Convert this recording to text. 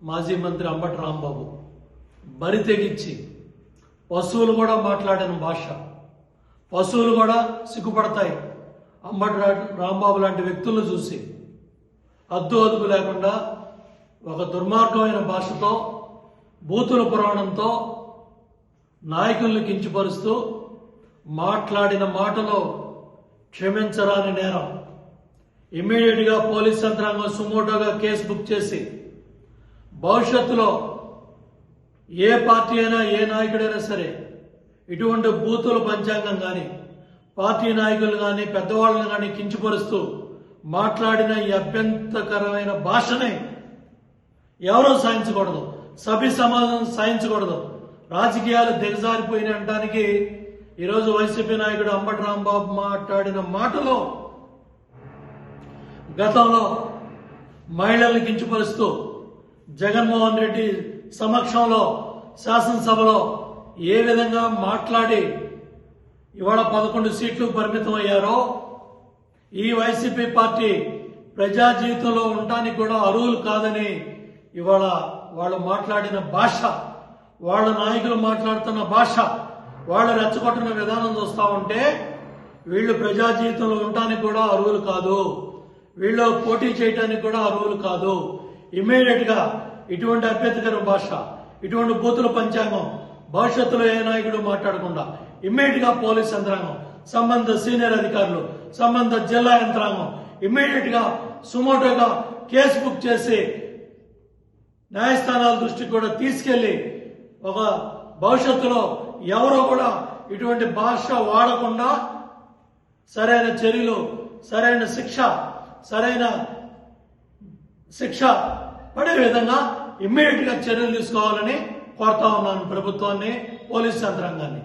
మాజీ మంత్రి అంబటి రాంబాబు బరి తెగించి పశువులు కూడా మాట్లాడిన భాష, పశువులు కూడా సిగ్గుపడతాయి అంబటి రాంబాబు లాంటి వ్యక్తులను చూసి. అద్దు అదుపు లేకుండా ఒక దుర్మార్గమైన భాషతో, బూతుల పురాణంతో నాయకులను కించపరుస్తూ మాట్లాడిన మాటలో క్షమించరాని నేరం. ఇమ్మీడియట్గా పోలీస్ యంత్రాంగం సుమోటోగా కేసు బుక్ చేసి భవిష్యత్తులో ఏ పార్టీ అయినా, ఏ నాయకుడైనా సరే ఇటువంటి బూతుల పంచాంగం కానీ, పార్టీ నాయకులు కానీ, పెద్దవాళ్ళని కానీ కించపరుస్తూ మాట్లాడిన ఈ అభ్యంతరకరమైన భాషని ఎవరూ సహించకూడదు, సభ్య సమాజం సహించకూడదు. రాజకీయాలు దిగజారిపోయిన అనడానికి ఈరోజు వైసీపీ నాయకుడు అంబటి రాంబాబు మాట్లాడిన మాటలో గతంలో మహిళల్ని కించపరుస్తూ జగన్మోహన్ రెడ్డి సమక్షంలో శాసనసభలో ఏ విధంగా మాట్లాడి ఇవాళ 11 సీట్లు పరిమితం అయ్యారో, ఈ వైసీపీ పార్టీ ప్రజా జీవితంలో ఉండటానికి కూడా అర్హులు కాదని ఇవాళ వాళ్ళు మాట్లాడిన భాష, వాళ్ళ నాయకులు మాట్లాడుతున్న భాష, వాళ్ళు రెచ్చగొట్టిన విధానం చూస్తా ఉంటే వీళ్ళు ప్రజా జీవితంలో ఉండటానికి కూడా అర్హులు కాదు, వీళ్ళు పోటీ చేయడానికి కూడా అర్హులు కాదు. ఇమ్మీడియట్ గా ఇటువంటి అభ్యంతరకర భాష, ఇటువంటి బూతుల పంచాంగం భవిష్యత్తులో ఏ నాయకుడు మాట్లాడకుండా ఇమ్మీడియట్ గా పోలీస్ యంత్రాంగం, సంబంధ సీనియర్ అధికారులు, సంబంధ జిల్లా యంత్రాంగం ఇమ్మీడియట్ గా సుమోటోగా కేసు బుక్ చేసి న్యాయస్థానాల దృష్టికి కూడా తీసుకెళ్లి ఒక భవిష్యత్తులో ఎవరో కూడా ఇటువంటి భాష వాడకుండా సరైన చర్యలు, సరైన శిక్ష పడే విధంగా ఇమ్మీడియట్ గా చర్యలు తీసుకోవాలని కోరుతా ఉన్నాను ప్రభుత్వాన్ని, పోలీస్ యంత్రాంగాన్ని.